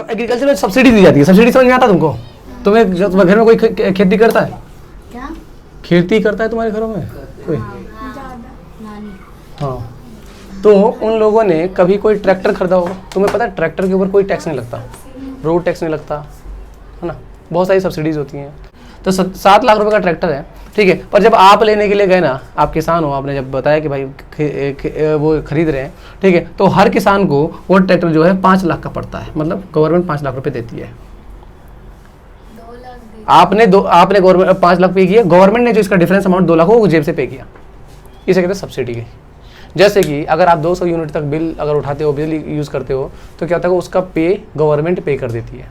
Agriculture में subsidy दी जाती है, सब्सिडी समझ में आता तुमको? तुम्हें तुम्हारे घर में कोई खेती करता है? क्या? खेती करता है तुम्हारे घरों में कोई? हाँ, तो उन लोगों ने कभी कोई ट्रैक्टर खरीदा होगा, तुम्हें पता है ट्रैक्टर के ऊपर कोई टैक्स नहीं लगता, रोड टैक्स नहीं लगता, है ना, बहुत सारी सब्सिडीज होती हैं। तो 7 लाख रुपए का ट्रैक्टर है, ठीक है, पर जब आप लेने के लिए गए ना, आप किसान हो, आपने जब बताया कि भाई वो खरीद रहे हैं, ठीक है, तो हर किसान को वो ट्रैक्टर जो है 5 लाख का पड़ता है, मतलब गवर्नमेंट 5 लाख रुपए देती है। आपने गवर्नमेंट 5 लाख पे किया, गवर्नमेंट ने जो इसका डिफरेंस अमाउंट 2 लाख वो जेब से पे किया, इसे कहते हैं सब्सिडी की। जैसे कि अगर आप 200 यूनिट तक बिल अगर उठाते हो, बिजली यूज़ करते हो, तो क्या होता है उसका पे गवर्नमेंट पे कर देती है,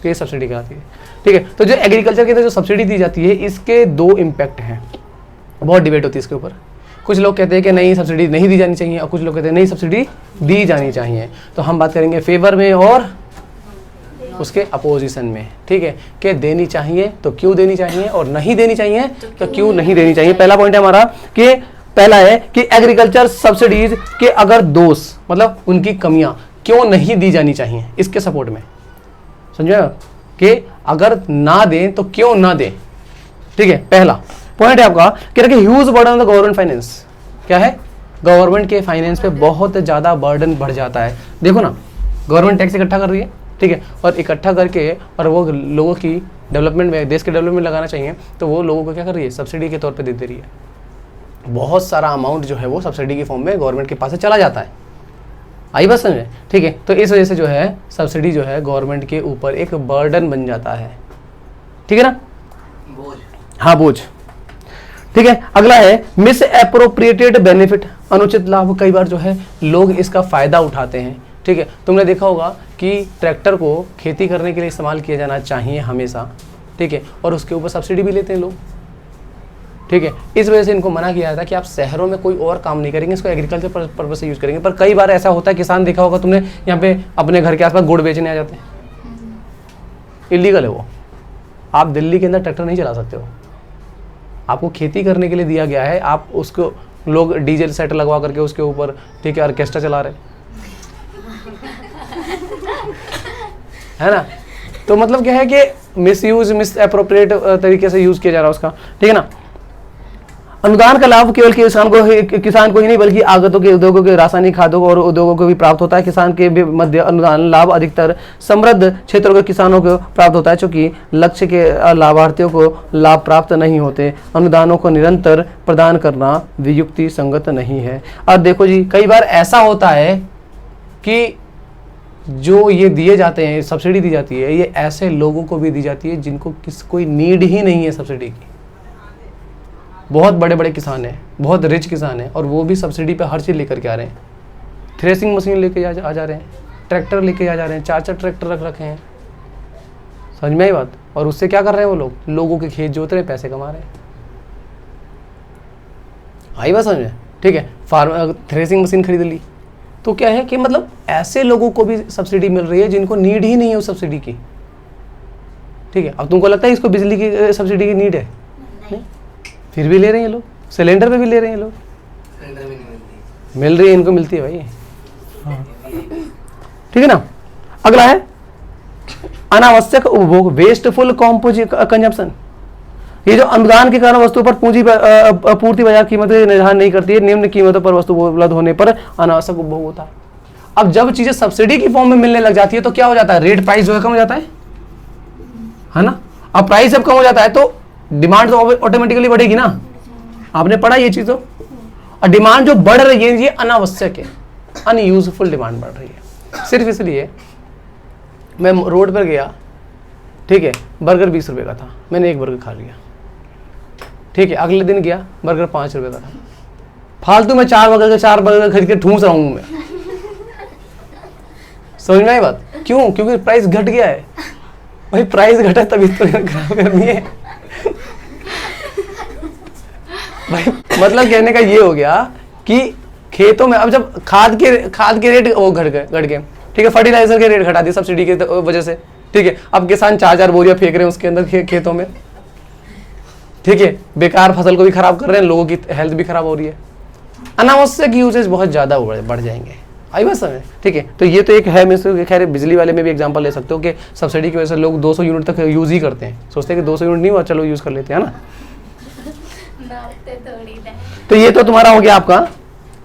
तो ये सब्सिडी कहलाती है, ठीक है। तो जो एग्रीकल्चर के अंदर जो सब्सिडी दी जाती है, इसके 2 इम्पैक्ट हैं, बहुत डिबेट होती है इसके ऊपर। कुछ लोग कहते हैं कि नहीं सब्सिडी नहीं दी जानी चाहिए, और कुछ लोग कहते हैं नहीं सब्सिडी दी जानी चाहिए। तो हम बात करेंगे फेवर में और उसके अपोजिशन में, ठीक है, कि देनी चाहिए तो क्यों देनी चाहिए, और नहीं देनी चाहिए तो क्यों नहीं देनी चाहिए। पहला पॉइंट है हमारा कि पहला है कि एग्रीकल्चर सब्सिडीज के अगर दोष मतलब उनकी कमियां क्यों नहीं दी जानी चाहिए, इसके सपोर्ट में, समझे कि अगर ना दें तो क्यों ना दें, ठीक है। पहला पॉइंट है आपका कि huge burden on the government finance. क्या है? गवर्नमेंट के फाइनेंस पे बहुत ज्यादा बर्डन बढ़ जाता है। देखो ना, गवर्नमेंट टैक्स इकट्ठा कर रही है, ठीक है, और इकट्ठा करके और वो लोगों की डेवलपमेंट में, देश के डेवलपमेंट में लगाना चाहिए, तो वो लोगों को क्या कर रही है, सब्सिडी के तौर पे दे रही है। बहुत सारा अमाउंट जो है वो सब्सिडी के फॉर्म में गवर्नमेंट के पास से चला जाता है। आई बात समझ में, ठीक है। तो इस वजह से जो है सब्सिडी जो है गवर्नमेंट के ऊपर एक बर्डन बन जाता है, ठीक है ना, बोझ। हाँ, बोझ, ठीक है। अगला है मिस एप्रोप्रिएटेड बेनिफिट, अनुचित लाभ। कई बार जो है लोग इसका फायदा उठाते हैं, ठीक है। तुमने देखा होगा कि ट्रैक्टर को खेती करने के लिए इस्तेमाल किया जाना चाहिए हमेशा, ठीक है, और उसके ऊपर सब्सिडी भी लेते हैं लोग, ठीक है। इस वजह से इनको मना किया जाता है कि आप शहरों में कोई और काम नहीं करेंगे, इसको एग्रीकल्चर पर्पज से यूज करेंगे। पर कई बार ऐसा होता है, किसान देखा होगा तुमने, यहाँ पे अपने घर के आसपास गुड़ बेचने आ जाते हैं, इलीगल है वो। आप दिल्ली के अंदर ट्रैक्टर नहीं चला सकते हो, आपको खेती करने के लिए दिया गया है, आप उसको लोग डीजल सेट लगवा करके उसके ऊपर, ठीक है, ऑर्केस्ट्रा चला रहे है ना। तो मतलब क्या है कि मिस एप्रोप्रिएट तरीके से यूज किया जा रहा है उसका, ठीक है ना। अनुदान का लाभ केवल किसान को ही नहीं बल्कि आगतों के उद्योगों के रासायनिक खादों और उद्योगों को भी प्राप्त होता है। किसान के मध्य अनुदान लाभ अधिकतर समृद्ध क्षेत्रों के किसानों को प्राप्त होता है, क्योंकि लक्ष्य के लाभार्थियों को लाभ प्राप्त नहीं होते। अनुदानों को निरंतर प्रदान करना युक्ति संगत नहीं है। और देखो जी, कई बार ऐसा होता है कि जो ये दिए जाते हैं, सब्सिडी दी जाती है, ये ऐसे लोगों को भी दी जाती है जिनको कोई नीड ही नहीं है सब्सिडी की। बहुत बड़े बड़े किसान हैं, बहुत रिच किसान हैं, और वो भी सब्सिडी पे हर चीज़ लेकर के आ रहे हैं। थ्रेसिंग मशीन लेके आ जा रहे हैं, ट्रैक्टर लेके आ जा रहे हैं, 4 ट्रैक्टर रख रखे हैं, समझ में आई बात। और उससे क्या कर रहे हैं वो लोग, लोगों के खेत जोत रहे हैं, पैसे कमा रहे हैं। आई बात समझ में, ठीक है। थ्रेसिंग मशीन खरीद ली, तो क्या है कि मतलब ऐसे लोगों को भी सब्सिडी मिल रही है जिनको नीड ही नहीं है उस सब्सिडी की, ठीक है। अब तुमको लगता है इसको बिजली की सब्सिडी की नीड है? नहीं, फिर भी ले रहे हैं लोग, सिलेंडर पे भी ले रहे हैं लोग, सिलेंडर भी नहीं मिल रही है, इनको मिलती है भाई, हाँ, ठीक है ना। अगला है अनावश्यक उपभोग, वेस्टफुल कंजम्पशन। ये जो अनुदान के कारण वस्तु पर पूर्ति बाजार कीमतें निर्धारण नहीं करती है, निम्न कीमतों पर वस्तु उपलब्ध होने पर अनावश्यक उपभोग होता है। अब जब चीजें सब्सिडी की फॉर्म में मिलने लग जाती है तो क्या हो जाता है, रेट प्राइस जो है कम हो जाता है ना। अब प्राइस जब कम हो जाता है तो डिमांड तो ऑटोमेटिकली बढ़ेगी ना, आपने पढ़ा ये चीज तो। और डिमांड जो बढ़ रही है ये अनावश्यक है, अनयूजफुल डिमांड बढ़ रही है। सिर्फ इसलिए मैं रोड पर गया, ठीक है, बर्गर 20 रुपए का था, मैंने एक बर्गर खा लिया, ठीक है। अगले दिन गया, बर्गर 5 रुपए का था, फालतू में 4 बर्गर खरीद के ठूस रहा हूं मैं। समझ में आई बात? क्यों? क्योंकि प्राइस घट गया है भाई, प्राइस घटा तभी तो खराब करनी है भाई। मतलब कहने का ये हो गया कि खेतों में अब जब खाद के रेट वो घट गए, ठीक है, फर्टिलाइजर के रेट घटा दिए सब्सिडी की वजह से, ठीक है। अब किसान 4 बोरियां फेंक रहे हैं उसके अंदर खेतों में, ठीक है, बेकार फसल को भी खराब कर रहे हैं, लोगों की हेल्थ भी खराब हो रही है। अनावश्यक यूजेज बहुत ज्यादा बढ़ जाएंगे, आई बात समझ, ठीक है। तो ये तो एक है, मैं खैर बिजली वाले में भी एग्जांपल ले सकते हो कि सब्सिडी की वजह से लोग 200 यूनिट तक यूज़ ही करते हैं, सोचते हैं कि 200 यूनिट नहीं हुआ चलो यूज़ कर लेते हैं, है ना। तो ये तो तुम्हारा हो गया आपका,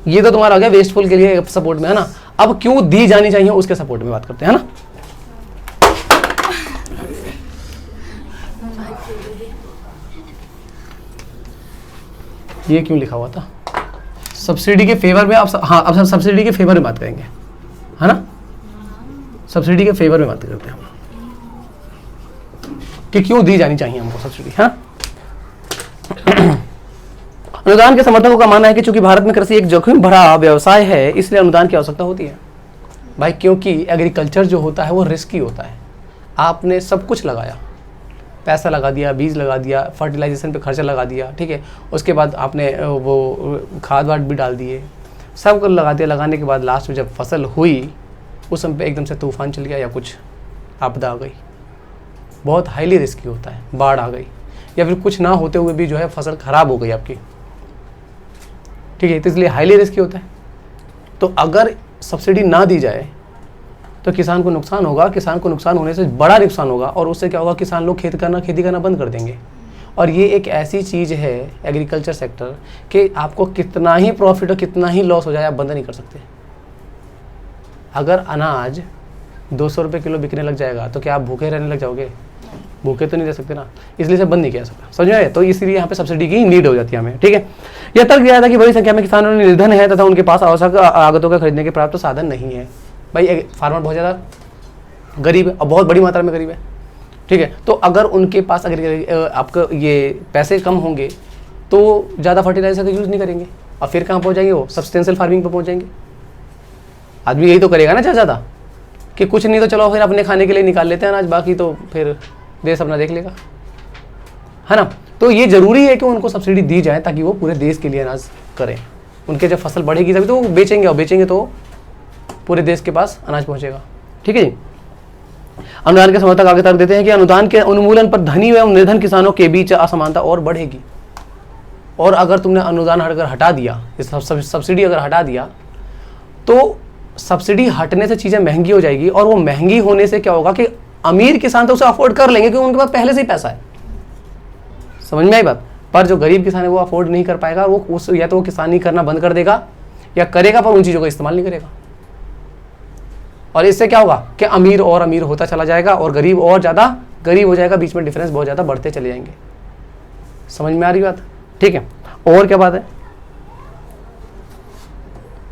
ये तो तुम्हारा हो गया वेस्टफुल के लिए सपोर्ट में, है ना। अब क्यों दी जानी चाहिए उसके सपोर्ट में बात करते हैं, है ना। ये क्यों लिखा हुआ था सब्सिडी के फेवर में, अब हाँ अब सब्सिडी के फेवर में बात करेंगे, है ना। सब्सिडी के फेवर में बात करते हैं हम कि क्यों दी जानी चाहिए हमको सब्सिडी, हाँ। अनुदान के समर्थकों का मानना है कि चूंकि भारत में कृषि एक जोखिम भरा व्यवसाय है इसलिए अनुदान की आवश्यकता होती है भाई, क्योंकि एग्रीकल्चर जो होता है वो रिस्की होता है। आपने सब कुछ लगाया, पैसा लगा दिया, बीज लगा दिया, फर्टिलाइजेशन पे खर्चा लगा दिया, ठीक है, उसके बाद आपने वो खाद वाद भी डाल दिए, सब कुछ लगा दिया। लगाने के बाद लास्ट में जब फसल हुई उस समय पे एकदम से तूफान चल गया या कुछ आपदा आ गई, बहुत हाईली रिस्की होता है। बाढ़ आ गई या फिर कुछ ना होते हुए भी जो है फसल खराब हो गई आपकी, ठीक है, तो इसलिए हाईली रिस्की होता है। तो अगर सब्सिडी ना दी जाए तो किसान को नुकसान होगा, किसान को नुकसान होने से बड़ा नुकसान होगा और उससे क्या होगा, किसान लोग खेती करना बंद कर देंगे। और ये एक ऐसी चीज़ है एग्रीकल्चर सेक्टर कि आपको कितना ही प्रॉफिट हो कितना ही लॉस हो जाए आप बंद नहीं कर सकते। अगर अनाज 200 रुपये किलो बिकने लग जाएगा तो क्या आप भूखे रहने लग जाओगे? भूखे तो नहीं रह सकते ना, इसलिए से बंद नहीं किया सकता, समझ में आया। तो इसलिए यहाँ पे सब्सिडी की नीड हो जाती है हमें, ठीक है। यह तर्क दिया था कि बड़ी संख्या में किसानों में निर्धन है तथा उनके पास आवश्यक आगतों का खरीदने के प्राप्त साधन नहीं है। भाई फार्मर बहुत ज़्यादा गरीब है और बहुत बड़ी मात्रा में गरीब है, ठीक है। तो अगर उनके पास अगर आपका ये पैसे कम होंगे तो ज़्यादा फर्टिलाइजर का यूज़ नहीं करेंगे और फिर कहाँ पहुँच जाएंगे, वो सब्सटेंशियल फार्मिंग पर पहुँच जाएंगे। आदमी यही तो करेगा ना ज़्यादा कि कुछ नहीं तो चलो फिर अपने खाने के लिए निकाल लेते हैं अनाज, बाकी तो फिर देश अपना देख लेगा, है ना। तो ये ज़रूरी है कि उनको सब्सिडी दी जाए ताकि वो पूरे देश के लिए अनाज करें। उनके जब फसल बढ़ेगी तभी तो वो बेचेंगे और बेचेंगे तो पूरे देश के पास अनाज पहुंचेगा, ठीक है जी। अनुदान के समर्थक आगे तर्क देते हैं कि अनुदान के उन्मूलन पर धनी एवं निर्धन किसानों के बीच असमानता और बढ़ेगी। और अगर तुमने अनुदान अगर हटा दिया, सब्सिडी अगर हटा दिया तो सब्सिडी हटने से चीज़ें महंगी हो जाएगी और वो महंगी होने से क्या होगा कि अमीर किसान तो उसे अफोर्ड कर लेंगे क्योंकि उनके पास पहले से ही पैसा है, समझ में आई बात। पर जो गरीब किसान है वो अफोर्ड नहीं कर पाएगा, वो उस या तो वो किसानी करना बंद कर देगा या करेगा पर उन चीज़ों का इस्तेमाल नहीं करेगा। और इससे क्या होगा कि अमीर और अमीर होता चला जाएगा और गरीब और ज़्यादा गरीब हो जाएगा, बीच में डिफरेंस बहुत ज़्यादा बढ़ते चले जाएंगे। समझ में आ रही बात, ठीक है। और क्या बात है,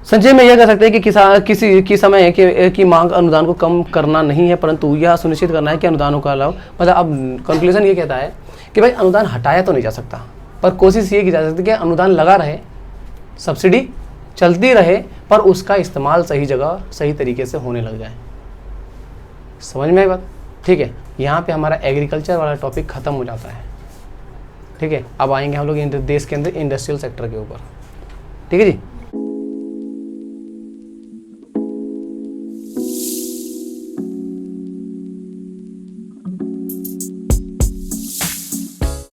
संक्षेप में यह कह सकते हैं कि किसी की समय की मांग अनुदान को कम करना नहीं है परंतु यह सुनिश्चित करना है कि अनुदानों का लाभ, मतलब अब कंक्लूजन ये कहता है कि भाई अनुदान हटाया तो नहीं जा सकता पर कोशिश ये की जा सकती है कि अनुदान लगा रहे, सब्सिडी चलती रहे पर उसका इस्तेमाल सही जगह सही तरीके से होने लग जाए। समझ में आई बात, ठीक है। यहाँ पे हमारा एग्रीकल्चर वाला टॉपिक ख़त्म हो जाता है, ठीक है। अब आएंगे हम लोग देश के अंदर इंडस्ट्रियल सेक्टर के ऊपर, ठीक है जी।